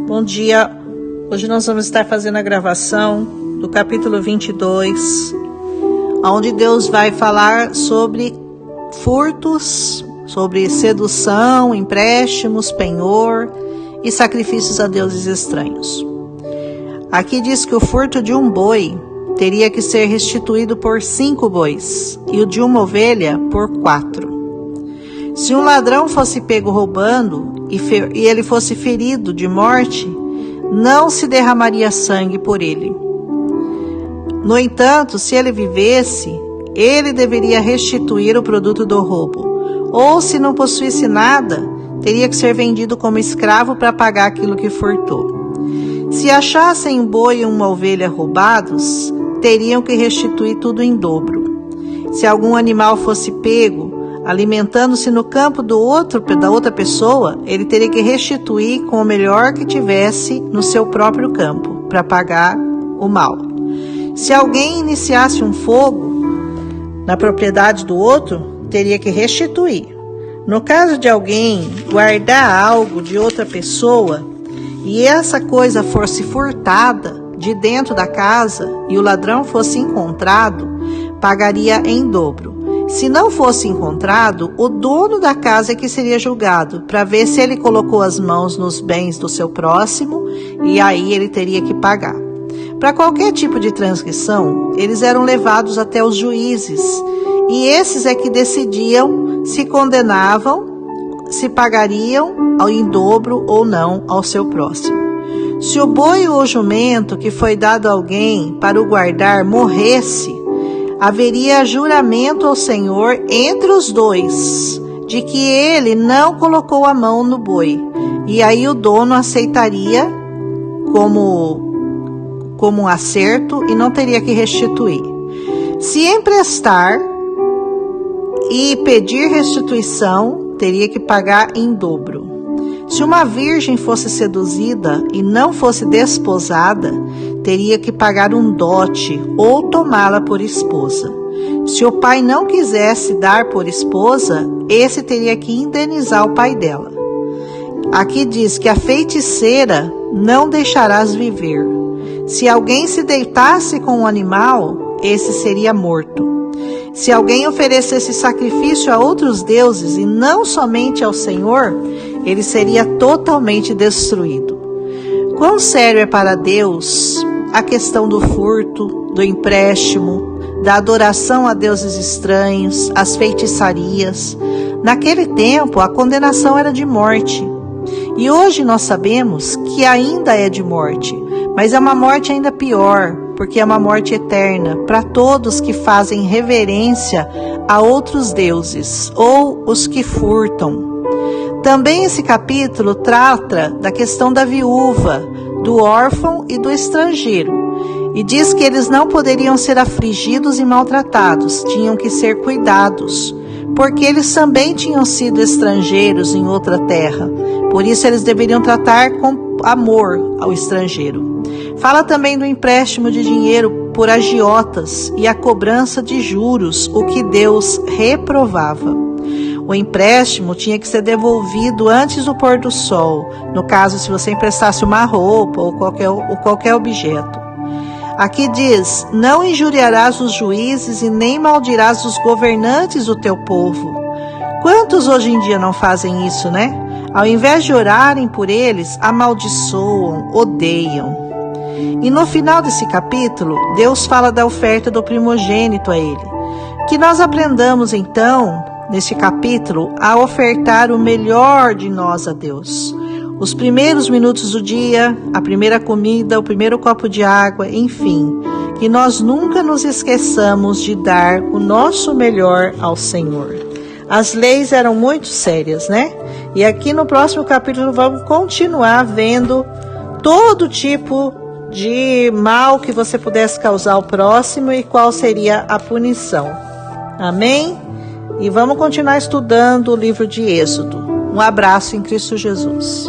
Bom dia, hoje nós vamos estar fazendo a gravação do capítulo 22, onde Deus vai falar sobre furtos, sobre sedução, empréstimos, penhor e sacrifícios a deuses estranhos. Aqui diz que o furto de um boi teria que ser restituído por 5 bois e o de uma ovelha por 4. Se um ladrão fosse pego roubando e ele fosse ferido de morte, não se derramaria sangue por ele. No entanto, se ele vivesse, ele deveria restituir o produto do roubo. Ou, se não possuísse nada, teria que ser vendido como escravo para pagar aquilo que furtou. Se achassem um boi e uma ovelha roubados, teriam que restituir tudo em dobro. Se algum animal fosse pego alimentando-se no campo da outra pessoa, ele teria que restituir com o melhor que tivesse no seu próprio campo, para pagar o mal. Se alguém iniciasse um fogo na propriedade do outro, teria que restituir. No caso de alguém guardar algo de outra pessoa e essa coisa fosse furtada de dentro da casa e o ladrão fosse encontrado, pagaria em dobro. Se não fosse encontrado, o dono da casa é que seria julgado, para ver se ele colocou as mãos nos bens do seu próximo, e aí ele teria que pagar. Para qualquer tipo de transgressão, eles eram levados até os juízes, e esses é que decidiam se condenavam, se pagariam em dobro ou não ao seu próximo. Se o boi ou o jumento que foi dado a alguém para o guardar morresse, haveria juramento ao Senhor entre os dois, de que ele não colocou a mão no boi, e aí o dono aceitaria como um acerto e não teria que restituir. Se emprestar e pedir restituição, teria que pagar em dobro. Se uma virgem fosse seduzida e não fosse desposada, teria que pagar um dote ou tomá-la por esposa. Se o pai não quisesse dar por esposa, esse teria que indenizar o pai dela. Aqui diz que a feiticeira não deixarás viver. Se alguém se deitasse com um animal, esse seria morto. Se alguém oferecesse sacrifício a outros deuses e não somente ao Senhor, ele seria totalmente destruído. Quão sério é para Deus a questão do furto, do empréstimo, da adoração a deuses estranhos, as feitiçarias. Naquele tempo, a condenação era de morte. E hoje nós sabemos que ainda é de morte, mas é uma morte ainda pior, porque é uma morte eterna para todos que fazem reverência a outros deuses ou os que furtam. Também esse capítulo trata da questão da viúva, do órfão e do estrangeiro, e diz que eles não poderiam ser afligidos e maltratados, tinham que ser cuidados, porque eles também tinham sido estrangeiros em outra terra, por isso eles deveriam tratar com amor ao estrangeiro. Fala também do empréstimo de dinheiro por agiotas e a cobrança de juros, o que Deus reprovava. O empréstimo tinha que ser devolvido antes do pôr do sol, no caso se você emprestasse uma roupa ou qualquer objeto. Aqui diz, não injuriarás os juízes e nem maldirás os governantes do teu povo. Quantos hoje em dia não fazem isso, né? Ao invés de orarem por eles, amaldiçoam, odeiam. E no final desse capítulo, Deus fala da oferta do primogênito a ele. Que nós aprendamos então, neste capítulo, a ofertar o melhor de nós a Deus. Os primeiros minutos do dia, a primeira comida, o primeiro copo de água, enfim. Que nós nunca nos esqueçamos de dar o nosso melhor ao Senhor. As leis eram muito sérias, né? E aqui no próximo capítulo vamos continuar vendo todo tipo de mal que você pudesse causar ao próximo e qual seria a punição. Amém? E vamos continuar estudando o livro de Êxodo. Um abraço em Cristo Jesus.